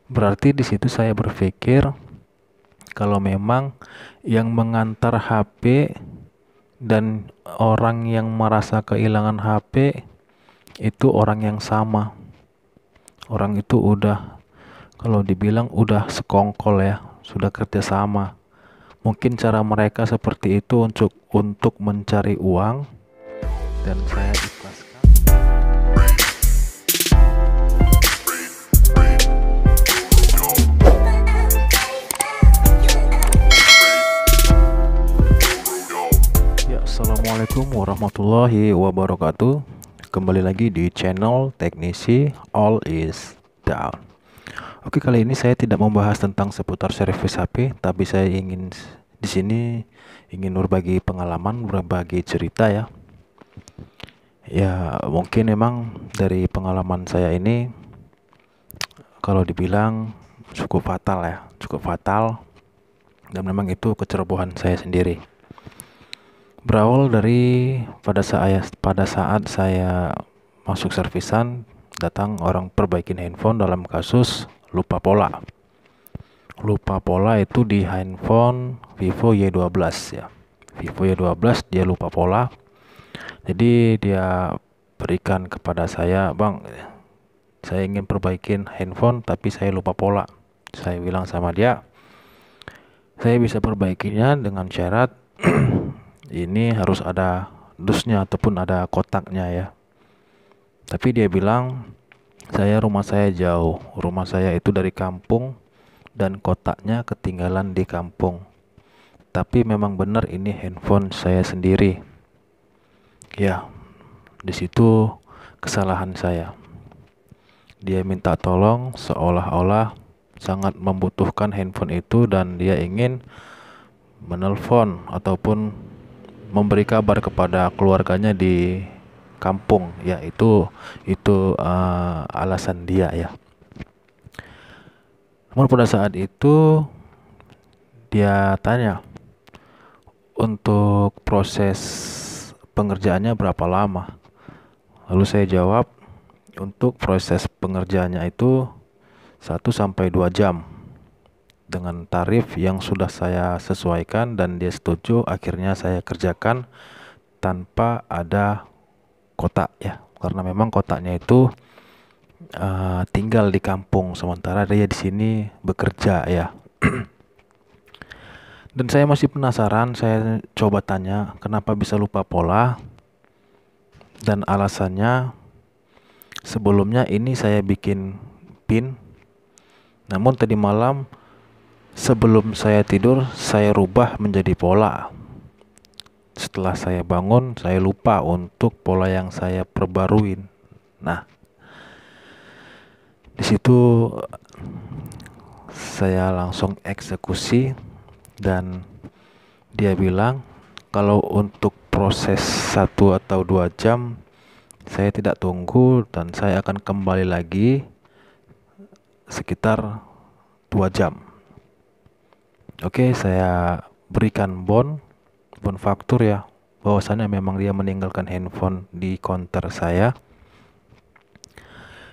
Berarti di situ saya berpikir kalau memang yang mengantar HP dan orang yang merasa kehilangan HP itu orang yang sama. Orang itu udah, kalau dibilang udah sekongkol ya, sudah kerjasama. Mungkin cara mereka seperti itu untuk mencari uang, dan saya ikhlaskan. Ya, assalamualaikum warahmatullahi wabarakatuh. Kembali lagi di channel Teknisi All Is Down. Oke, kali ini saya tidak membahas tentang seputar servis HP, tapi saya ingin di sini berbagi pengalaman, berbagi cerita ya. Ya, mungkin memang dari pengalaman saya ini kalau dibilang cukup fatal ya, cukup fatal, dan memang itu kecerobohan saya sendiri. Berawal dari pada saat saya masuk servisan, datang orang perbaikin handphone dalam kasus lupa pola. Lupa pola itu di handphone Vivo Y12 ya. Vivo Y12 dia lupa pola. Jadi dia berikan kepada saya, "Bang, saya ingin perbaikin handphone tapi saya lupa pola." Saya bilang sama dia, "Saya bisa perbaikinya dengan syarat ini harus ada dusnya ataupun ada kotaknya ya." Tapi dia bilang, rumah saya jauh. Rumah saya itu dari kampung dan kotaknya ketinggalan di kampung. Tapi memang benar ini handphone saya sendiri. Ya, di situ kesalahan saya. Dia minta tolong seolah-olah sangat membutuhkan handphone itu dan dia ingin menelpon ataupun memberi kabar kepada keluarganya di kampung ya. Itu alasan dia ya. Namun pada saat itu dia tanya untuk proses pengerjaannya berapa lama. Lalu saya jawab untuk proses pengerjaannya itu 1 sampai 2 jam dengan tarif yang sudah saya sesuaikan, dan dia setuju. Akhirnya saya kerjakan tanpa ada kotak ya, karena memang kotaknya itu tinggal di kampung sementara dia di sini bekerja ya. Dan saya masih penasaran, saya coba tanya kenapa bisa lupa pola, dan alasannya sebelumnya ini saya bikin PIN, namun tadi malam sebelum saya tidur saya rubah menjadi pola. Setelah saya bangun saya lupa untuk pola yang saya perbaruin. Nah, di situ saya langsung eksekusi, dan dia bilang kalau untuk proses 1 atau 2 jam saya tidak tunggu dan saya akan kembali lagi sekitar 2 jam. Oke, saya berikan bon faktur ya, bahwasannya memang dia meninggalkan handphone di counter saya.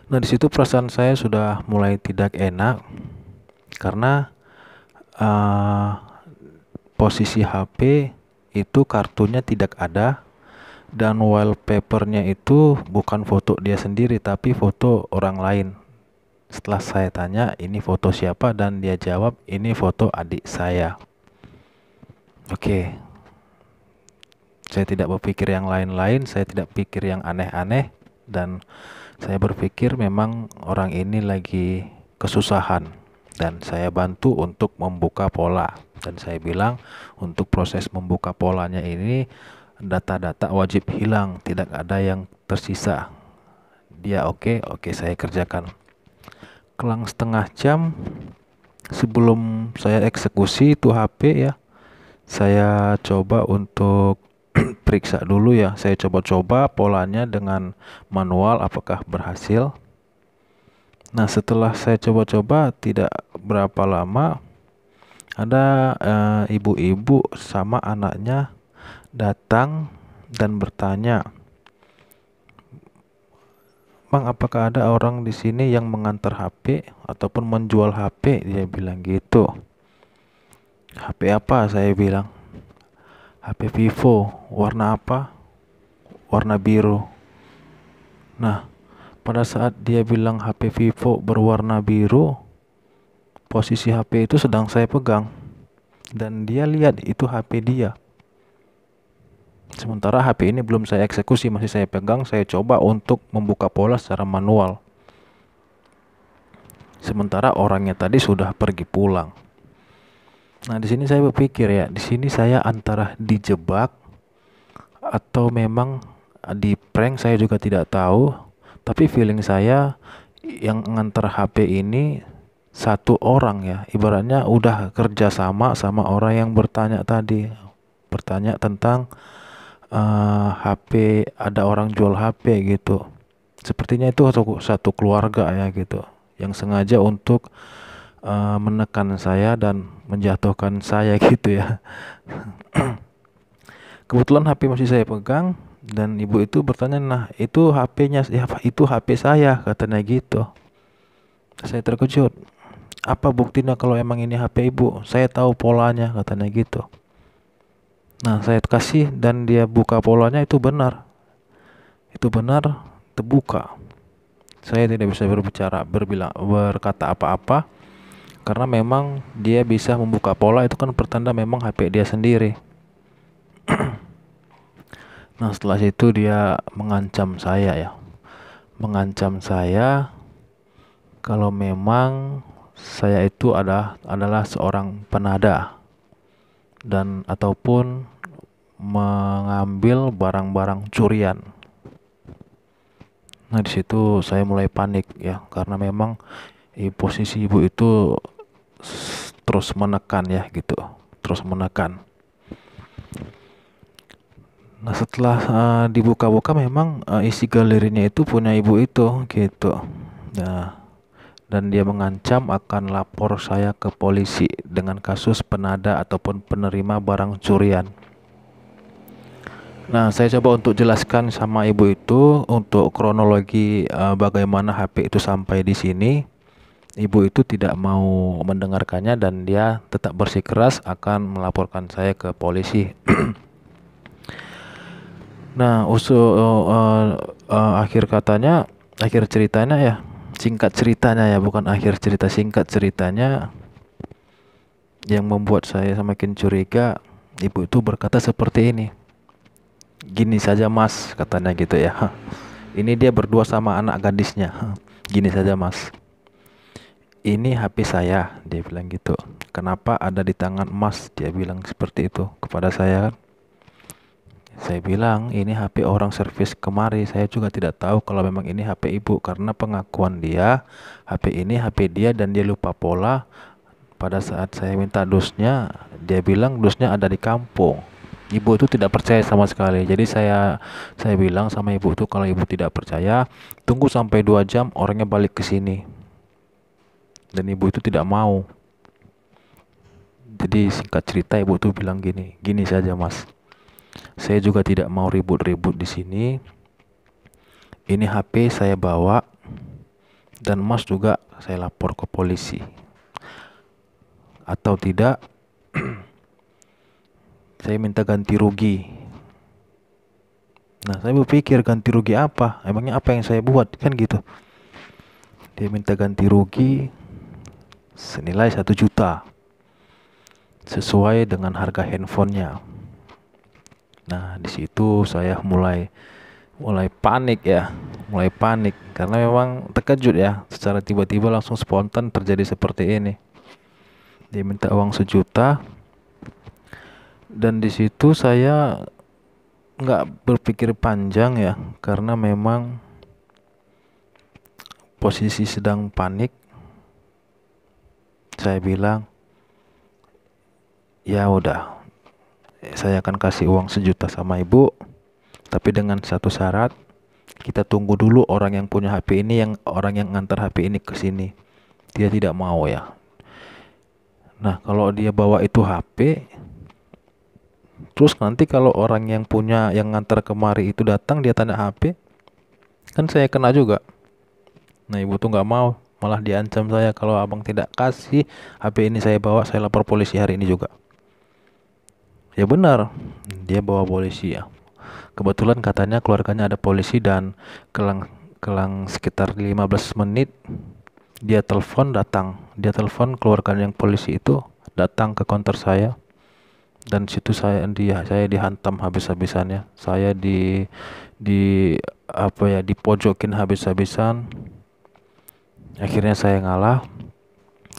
Nah, di situ perasaan saya sudah mulai tidak enak karena posisi HP itu kartunya tidak ada, dan wallpapernya itu bukan foto dia sendiri tapi foto orang lain. Setelah saya tanya ini foto siapa, dan dia jawab ini foto adik saya. Oke, saya tidak berpikir yang lain-lain, saya tidak pikir yang aneh-aneh, dan saya berpikir memang orang ini lagi kesusahan, dan saya bantu untuk membuka pola. Dan saya bilang untuk proses membuka polanya ini data-data wajib hilang, tidak ada yang tersisa. Dia oke, saya kerjakan. Kelang setengah jam sebelum saya eksekusi itu HP ya, saya coba untuk periksa dulu ya. Saya coba-coba polanya dengan manual apakah berhasil. Nah, setelah saya coba-coba tidak berapa lama ada ibu-ibu sama anaknya datang dan bertanya, "Bang, apakah ada orang di sini yang mengantar HP ataupun menjual HP?" Dia bilang gitu. "HP apa?" Saya bilang. "HP Vivo." "Warna apa?" "Warna biru." Nah, pada saat dia bilang HP Vivo berwarna biru, posisi HP itu sedang saya pegang dan dia lihat itu HP dia. Sementara HP ini belum saya eksekusi, masih saya pegang. Saya coba untuk membuka pola secara manual. Sementara orangnya tadi sudah pergi pulang. Nah, di sini saya berpikir ya, di sini saya antara dijebak atau memang di prank, saya juga tidak tahu. Tapi feeling saya yang ngantar HP ini satu orang ya, ibaratnya udah kerja sama orang yang bertanya tadi, bertanya tentang HP, ada orang jual HP gitu. Sepertinya itu satu keluarga ya gitu, yang sengaja untuk menekan saya dan menjatuhkan saya gitu ya. Kebetulan HP masih saya pegang dan ibu itu bertanya, "Nah, itu HP-nya?" "Ya, itu HP saya," katanya gitu. Saya terkejut. "Apa buktinya kalau emang ini HP ibu? Saya tahu polanya," katanya gitu. Nah, saya kasih dan dia buka polanya, itu benar. Itu benar, terbuka. Saya tidak bisa berkata apa-apa karena memang dia bisa membuka pola, itu kan pertanda memang HP dia sendiri. Nah, setelah itu dia mengancam saya ya. Mengancam saya kalau memang saya itu adalah seorang penada dan ataupun mengambil barang-barang curian. Nah, di situ saya mulai panik ya, karena memang posisi ibu itu terus menekan ya gitu, terus menekan. Nah, setelah dibuka-buka memang isi galerinya itu punya ibu itu gitu. Nah, dan dia mengancam akan lapor saya ke polisi dengan kasus penada ataupun penerima barang curian. Nah, saya coba untuk jelaskan sama ibu itu untuk kronologi bagaimana HP itu sampai di sini. Ibu itu tidak mau mendengarkannya dan dia tetap bersikeras akan melaporkan saya ke polisi. Nah, akhir ceritanya ya, singkat ceritanya ya, bukan akhir cerita, singkat ceritanya yang membuat saya semakin curiga, ibu itu berkata seperti ini. "Gini saja mas," katanya gitu ya. Ini dia berdua sama anak gadisnya. "Gini saja mas, ini HP saya," dia bilang gitu. "Kenapa ada di tangan mas?" Dia bilang seperti itu kepada saya kan. Saya bilang, "Ini HP orang servis kemari. Saya juga tidak tahu kalau memang ini HP ibu, karena pengakuan dia HP ini HP dia dan dia lupa pola. Pada saat saya minta dusnya, dia bilang dusnya ada di kampung." Ibu itu tidak percaya sama sekali. Jadi saya bilang sama ibu itu, kalau ibu tidak percaya, tunggu sampai 2 jam orangnya balik ke sini. Dan ibu itu tidak mau. Jadi singkat cerita, ibu itu bilang gini, "Gini saja mas, saya juga tidak mau ribut-ribut di sini. Ini HP saya bawa dan mas juga saya lapor ke polisi. Atau tidak, saya minta ganti rugi." Nah, saya berpikir ganti rugi apa? Emangnya apa yang saya buat? Kan gitu. Dia minta ganti rugi senilai 1 juta sesuai dengan harga handphonenya. Nah, di situ saya mulai panik ya, mulai panik karena memang terkejut ya, secara tiba-tiba langsung spontan terjadi seperti ini. Dia minta uang 1 juta dan di situ saya nggak berpikir panjang ya, karena memang posisi sedang panik. Saya bilang, "Ya udah, saya akan kasih uang 1 juta sama ibu, tapi dengan satu syarat, kita tunggu dulu orang yang punya HP ini, orang yang ngantar HP ini ke sini." Dia tidak mau ya. Nah, kalau dia bawa itu HP, terus nanti kalau orang yang ngantar kemari itu datang, dia tanya HP, kan saya kena juga. Nah, ibu tuh nggak mau, malah diancam saya, kalau abang tidak kasih HP ini saya bawa, saya lapor polisi hari ini juga. Ya benar, dia bawa polisi ya. Kebetulan katanya keluarganya ada polisi, dan kelang kelang sekitar 15 menit dia telepon keluarganya yang polisi itu datang ke konter saya, dan situ saya dihantam habis-habisannya. Saya di apa ya, dipojokin habis-habisan. Akhirnya saya ngalah,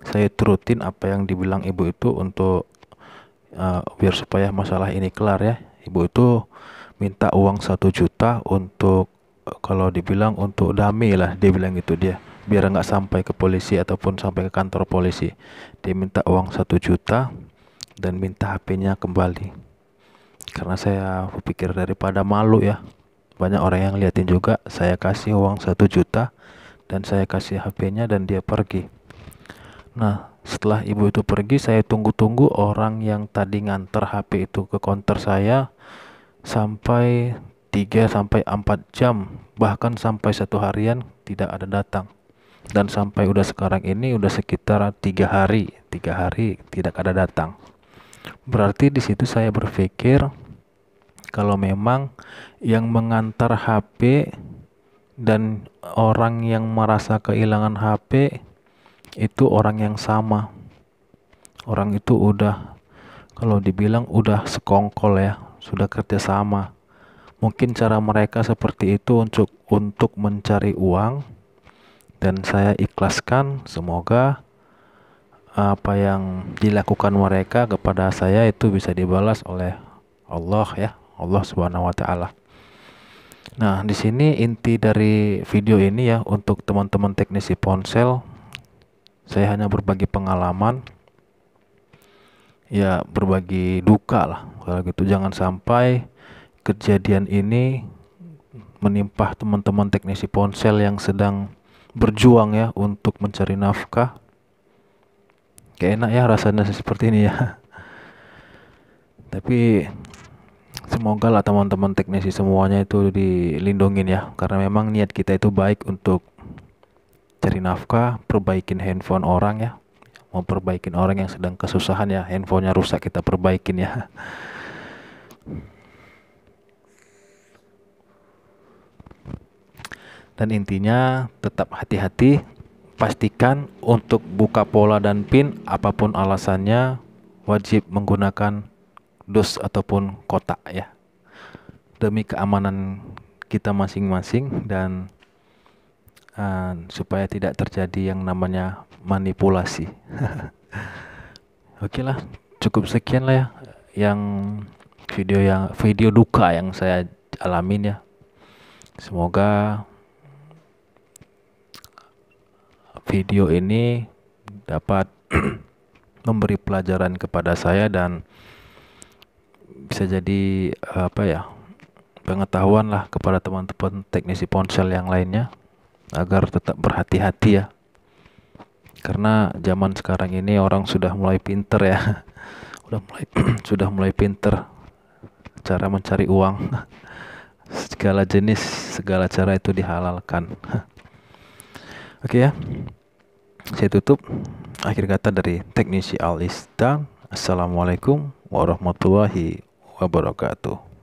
saya turutin apa yang dibilang ibu itu untuk biar supaya masalah ini kelar ya. Ibu itu minta uang 1 juta untuk kalau dibilang untuk damai lah, dia bilang gitu, dia biar nggak sampai ke polisi ataupun sampai ke kantor polisi. Dia minta uang 1 juta dan minta HP-nya kembali. Karena saya pikir daripada malu ya, banyak orang yang liatin juga, saya kasih uang 1 juta dan saya kasih HP-nya dan dia pergi. Nah, setelah ibu itu pergi, saya tunggu-tunggu orang yang tadi nganter HP itu ke konter saya sampai 3 sampai 4 jam, bahkan sampai 1 harian tidak ada datang. Dan sampai udah sekarang ini udah sekitar 3 hari tidak ada datang. Berarti di situ saya berpikir kalau memang yang mengantar HP dan orang yang merasa kehilangan HP itu orang yang sama. Orang itu udah, kalau dibilang udah sekongkol ya, sudah kerjasama. Mungkin cara mereka seperti itu untuk mencari uang, dan saya ikhlaskan. Semoga apa yang dilakukan mereka kepada saya itu bisa dibalas oleh Allah ya, Allah Subhanahu wa taala. Nah, di sini inti dari video ini ya, untuk teman-teman teknisi ponsel, saya hanya berbagi pengalaman, ya berbagi duka lah. Kalau gitu jangan sampai kejadian ini menimpa teman-teman teknisi ponsel yang sedang berjuang ya untuk mencari nafkah. Kayak enak ya rasanya seperti ini ya. Tapi semoga lah teman-teman teknisi semuanya itu dilindungin ya, karena memang niat kita itu baik untuk cari nafkah, perbaikin handphone orang ya, mau perbaikin orang yang sedang kesusahan ya, handphonenya rusak kita perbaikin ya. Dan intinya tetap hati-hati, pastikan untuk buka pola dan PIN apapun alasannya wajib menggunakan dus ataupun kotak ya, demi keamanan kita masing-masing, dan supaya tidak terjadi yang namanya manipulasi. Oke lah, cukup sekian lah ya yang video duka yang saya alamin ya. Semoga video ini dapat memberi pelajaran kepada saya dan bisa jadi apa ya, pengetahuan lah kepada teman-teman teknisi ponsel yang lainnya agar tetap berhati-hati ya. Karena zaman sekarang ini orang sudah mulai pinter ya. Sudah mulai pinter cara mencari uang. Segala jenis, segala cara itu dihalalkan. Oke ya. Saya tutup. Akhir kata dari teknisi Alista. Assalamualaikum warahmatullahi wabarakatuh.